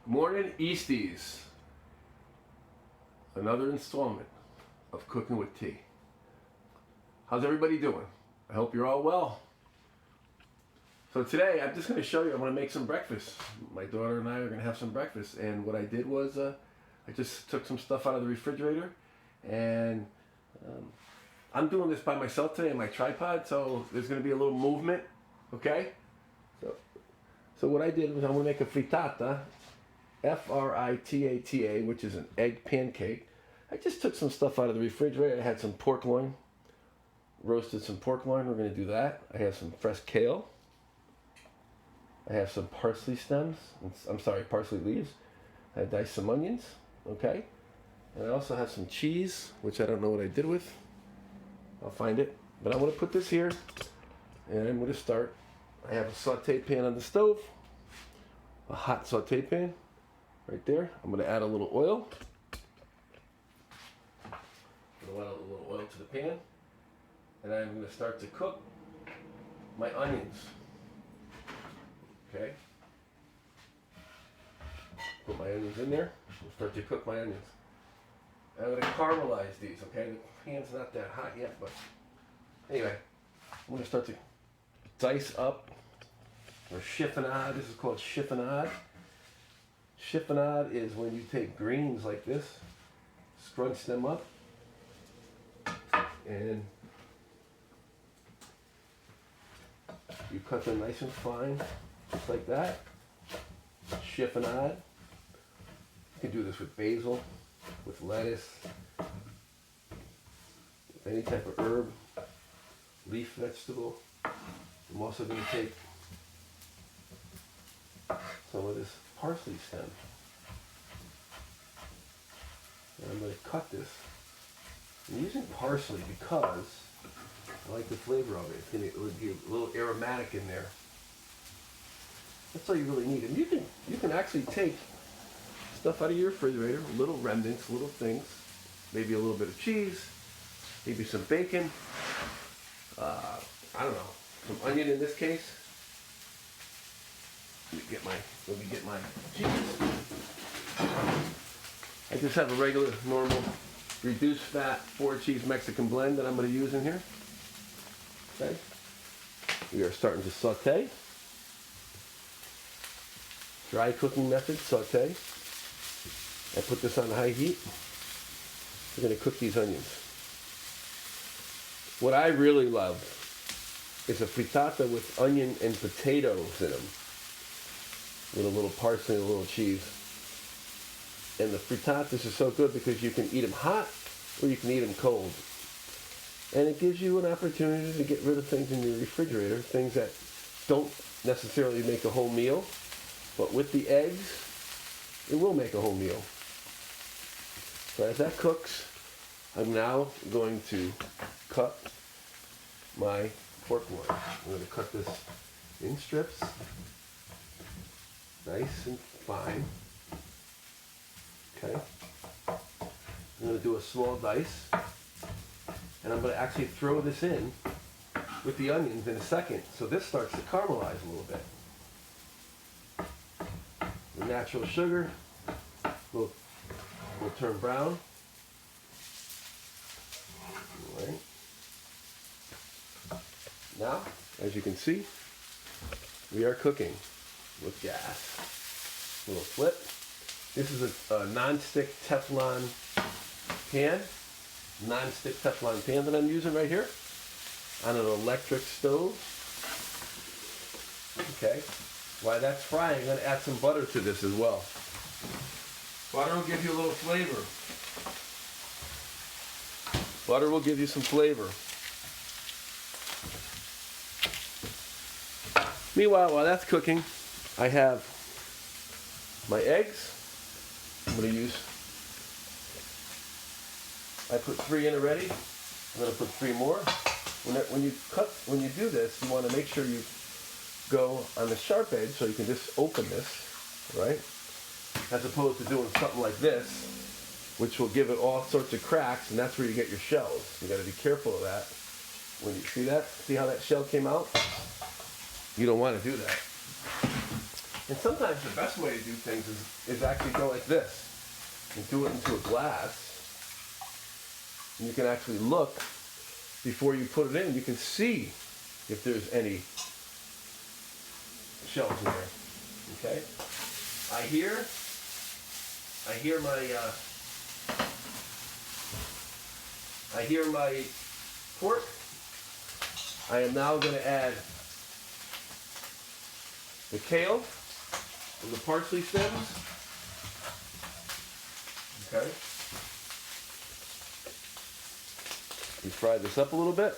Morning Easties, another installment of Cooking with Tea. How's everybody doing? I hope you're all well. So today I'm just going to show you, I'm going to make some breakfast. My daughter and I are going to have some breakfast, and what I did was I just took some stuff out of the refrigerator, and I'm doing this by myself today on my tripod, so there's going to be a little movement, okay? So what I did was I'm going to make a frittata, F-R-I-T-A-T-A, which is an egg pancake. I just took some stuff out of the refrigerator. I had some pork loin, roasted some pork loin. We're going to do that. I have some fresh kale. I have some parsley stems. Parsley leaves. I diced some onions, okay? And I also have some cheese, which I don't know what I did with. I'll find it. But I'm going to put this here, and I'm going to start. I have a saute pan on the stove, a hot saute pan. Right there. I'm going to add a little oil. I'm going to add a little oil to the pan. And I'm going to start to cook my onions. Okay. Put my onions in there. I'll start to cook my onions. I'm going to caramelize these. Okay. The pan's not that hot yet, but anyway, I'm going to start to dice up or chiffonade. This is called chiffonade. Chiffonade is when you take greens like this, scrunch them up, and you cut them nice and fine, just like that. Chiffonade. You can do this with basil, with lettuce, with any type of herb, leaf vegetable. I'm also going to take some of this parsley stem. And I'm going to cut this. I'm using parsley because I like the flavor of it. It would be a little aromatic in there. That's all you really need. And you can actually take stuff out of your refrigerator, little remnants, little things, maybe a little bit of cheese, maybe some bacon, I don't know, some onion in this case. Let me get my cheese. I just have a regular, normal, reduced fat 4-cheese Mexican blend that I'm going to use in here. Okay. We are starting to saute. Dry cooking method, saute. I put this on high heat. We're going to cook these onions. What I really love is a frittata with onion and potatoes in them. With a little parsley and a little cheese. And the frittatas are so good because you can eat them hot or you can eat them cold. And it gives you an opportunity to get rid of things in your refrigerator, things that don't necessarily make a whole meal, but with the eggs, it will make a whole meal. So as that cooks, I'm now going to cut my pork loin. I'm going to cut this in strips. Nice and fine. Okay. I'm going to do a small dice. And I'm going to actually throw this in with the onions in a second. So this starts to caramelize a little bit. The natural sugar will turn brown. All right. Now, as you can see, we are cooking with gas. Little flip. This is a non-stick Teflon pan. Non-stick Teflon pan that I'm using right here on an electric stove. Okay. While that's frying, I'm going to add some butter to this as well. Butter will give you a little flavor. Butter will give you some flavor. Meanwhile, while that's cooking, I have my eggs. I'm going to use, I put 3 in already. I'm going to put 3 more. When you do this, you want to make sure you go on the sharp edge so you can just open this, right? As opposed to doing something like this, which will give it all sorts of cracks, and that's where you get your shells. You got to be careful of that. When you see how that shell came out? You don't want to do that. And sometimes the best way to do things is actually go like this and do it into a glass. And you can actually look before you put it in. You can see if there's any shells in there. Okay? I hear my pork. I am now going to add the kale and the parsley stems. Okay. We fry this up a little bit.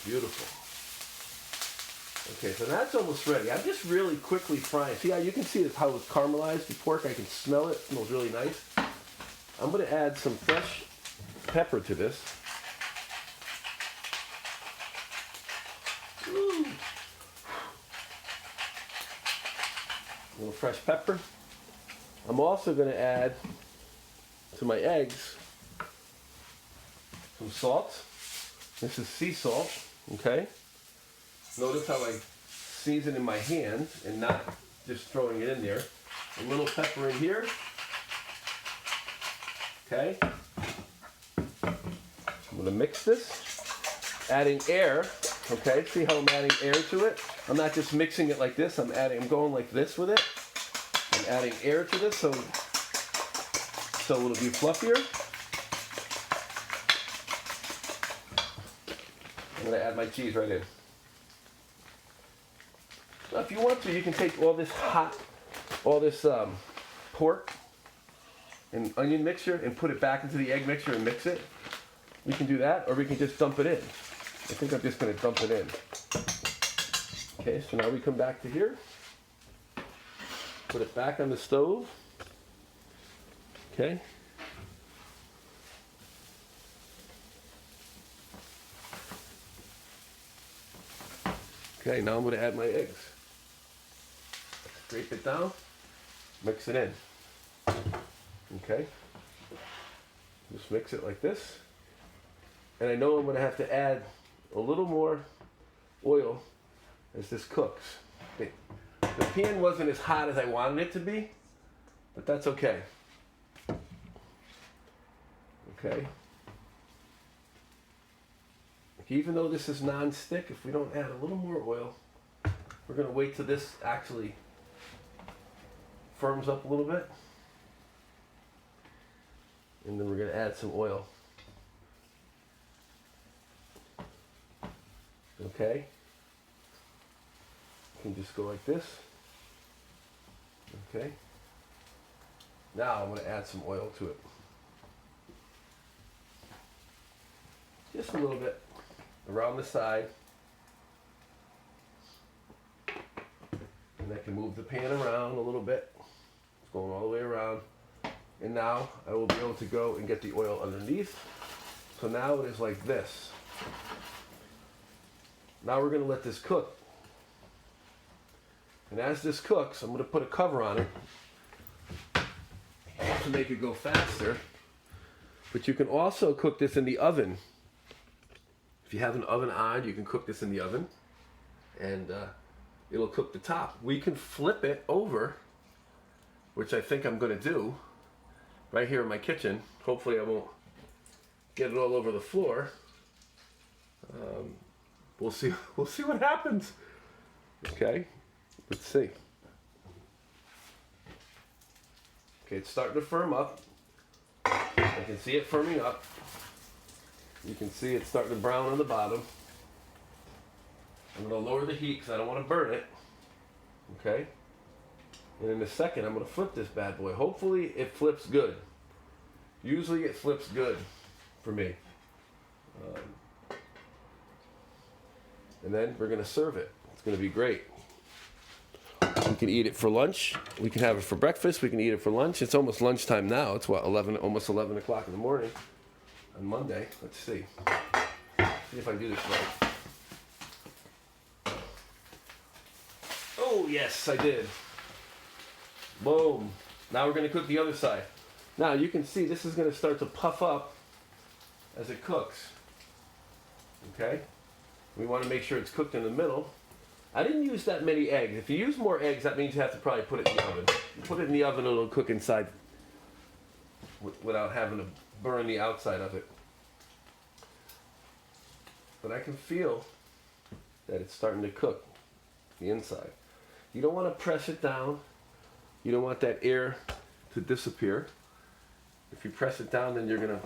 Beautiful. Okay, so that's almost ready. I'm just really quickly frying. See how you can see how it's caramelized, the pork. I can smell it. It smells really nice. I'm going to add some fresh pepper to this. Ooh. A little fresh pepper. I'm also going to add to my eggs some salt. This is sea salt, okay? Notice how I season in my hand and not just throwing it in there. A little pepper in here, okay? I'm gonna mix this, adding air, okay? See how I'm adding air to it? I'm not just mixing it like this, I'm going like this with it. I'm adding air to this so it'll be fluffier. I'm gonna add my cheese right in. Now, if you want to, you can take all this pork and onion mixture and put it back into the egg mixture and mix it. We can do that, or we can just dump it in. I think I'm just gonna dump it in. Okay, so now we come back to here. Put it back on the stove. Okay. Okay, now I'm going to add my eggs. Scrape it down, mix it in. Okay. Just mix it like this. And I know I'm going to have to add a little more oil as this cooks. The pan wasn't as hot as I wanted it to be, but that's okay. Okay. Even though this is non-stick, if we don't add a little more oil, we're going to wait till this actually firms up a little bit. And then we're going to add some oil. Okay. You can just go like this. Okay. Now I'm going to add some oil to it. Just a little bit around the side. And I can move the pan around a little bit. It's going all the way around. And now I will be able to go and get the oil underneath. So now it is like this. Now we're going to let this cook. And as this cooks, I'm going to put a cover on it to make it go faster. But you can also cook this in the oven. If you have an oven on, you can cook this in the oven. And it'll cook the top. We can flip it over, which I think I'm going to do right here in my kitchen. Hopefully I won't get it all over the floor. We'll see what happens. Okay, let's see. Okay, it's starting to firm up. I can see it firming up. You can see it's starting to brown on the bottom. I'm going to lower the heat because I don't want to burn it. Okay, and in a second I'm going to flip this bad boy. Hopefully it flips good. Usually it flips good for me. And then we're going to serve it. It's going to be great. We can eat it for lunch. We can have it for breakfast. We can eat it for lunch. It's almost lunchtime now. It's what, almost 11 o'clock in the morning on Monday. Let's see. See if I do this right. Oh, yes, I did. Boom. Now we're going to cook the other side. Now you can see this is going to start to puff up as it cooks. Okay? We want to make sure it's cooked in the middle. I didn't use that many eggs. If you use more eggs, that means you have to probably put it in the oven. Put it in the oven and it'll cook inside without having to burn the outside of it. But I can feel that it's starting to cook the inside. You don't want to press it down. You don't want that air to disappear. If you press it down, then you're going to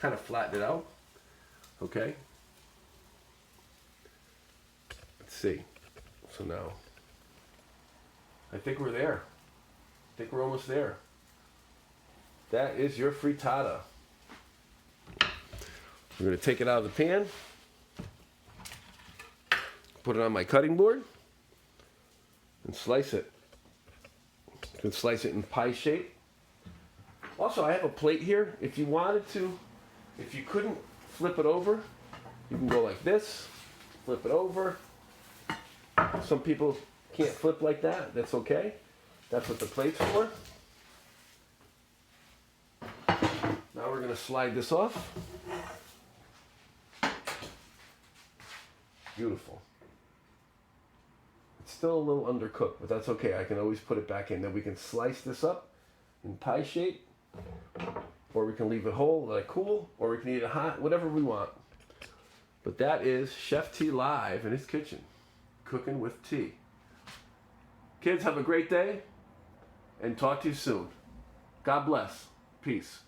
kind of flatten it out. Okay? Let's see. So now, I think we're there. I think we're almost there. That is your frittata. I'm going to take it out of the pan. Put it on my cutting board. And slice it. You can slice it in pie shape. Also, I have a plate here. If you wanted to, if you couldn't flip it over, you can go like this, flip it over. Some people can't flip like that. That's okay. That's what the plate's for. Now we're going to slide this off. Beautiful. It's still a little undercooked, but that's okay. I can always put it back in. Then we can slice this up in pie shape, or we can leave it whole, let it cool, or we can eat it hot, whatever we want. But that is Chef T live in his kitchen, cooking with T. Kids, have a great day, and talk to you soon. God bless. Peace.